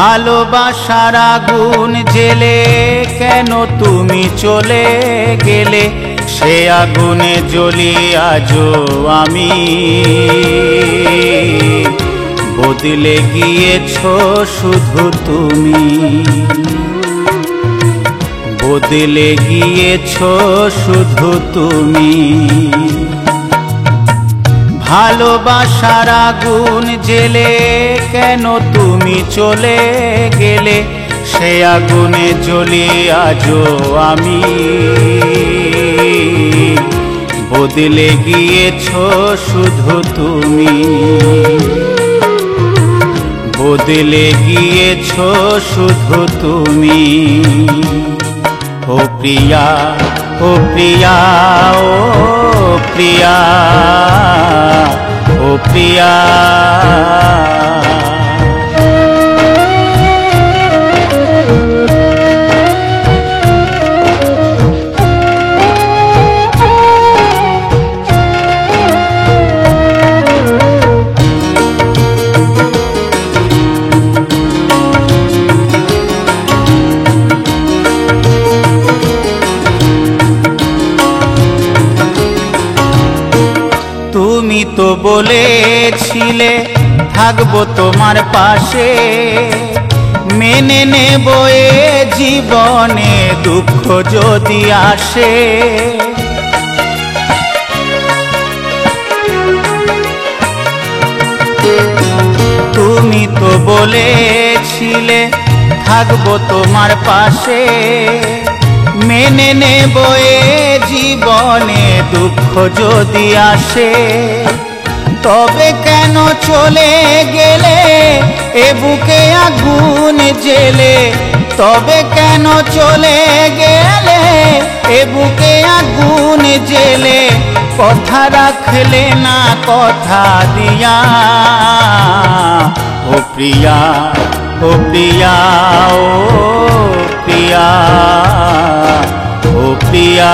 ভালোবাসার আগুন জেলে কেন তুমি চলে গেলে, সে আগুনে জ্বলি আজও আমি। বদলে গিয়েছো শুধু তুমি, বদলে গিয়েছো শুধু তুমি। ভালোবাসার আগুন জেলে কেন তুমি চলে গেলে, সে আগুনে জ্বলি আজও আমি। বদলে গিয়েছো শুধু তুমি, বদলে গিয়েছো শুধু তুমি। ও প্রিয়া, ও প্রিয়া, ও প্রিয়া, ও প্রিয়া। তুমি তো বলেছিলে থাকবো তোমার পাশে, মেনে নেব এ জীবনে দুঃখ যদি আসে। তুমি তো বলেছিলে থাকবো তোমার পাশে, মেনে নেব এ জীবনে দুঃখ যদি আসে। তবে কেন চলে গেলে এ বুকে আগুন জেলে, তবে কেন চলে গেলে এ বুকে আগুন জেলে। কথা রাখলে না কথা দিয়া, ও প্রিয়া, ও প্রিয়া, ও প্রিয়া, ও প্রিয়া।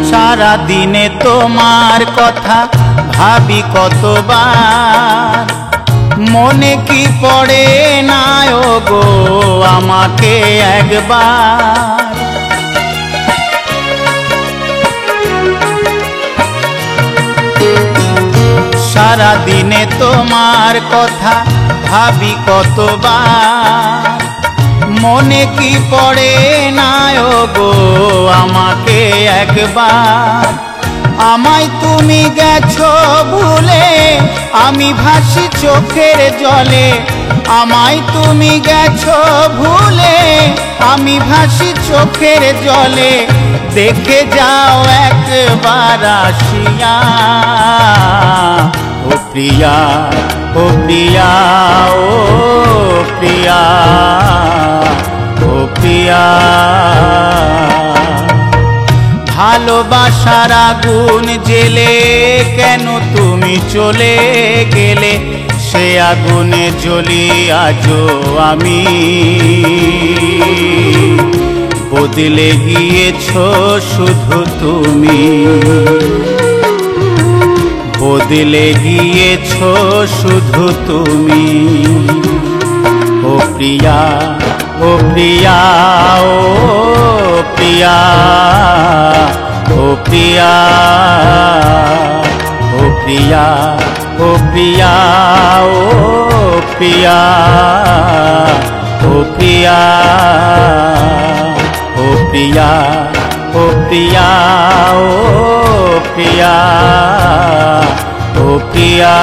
সারা দিনে তোমার কথা ভাবি কতবার, মনে কি পড়ে না গো আমাকে একবার। সারা দিনে তোমার কথা ভাবি কতবার, মনে কি পড়ে না গো আমাকে একবার। আমায় তুমি গেছো ভুলে আমি ভাসি চোখের জলে, আমায় তুমি গেছো ভুলে আমি ভাসি চোখের জলে। দেখে যাও একবার আসিয়া, ও প্রিয়া, ও প্রিয়া, ও প্রিয়া, ও প্রিয়া। ভালোবাসার আগুন জেলে কেন তুমি চলে গেলে, সে আগুনে জ্বলি আজও আমি। বদলে গিয়েছো শুধু তুমি, বদলে গিয়েছো শুধু তুমি। ও প্রিয়া, ও প্রিয়া, ও প্রিয়া, ও প্রিয়া, ও প্রিয়া, ও প্রিয়া, ও প্রিয়া, ও প্রিয়া, ও প্রিয়া, ও প্রিয়া, ও প্রিয়া, ও প্রিয়া।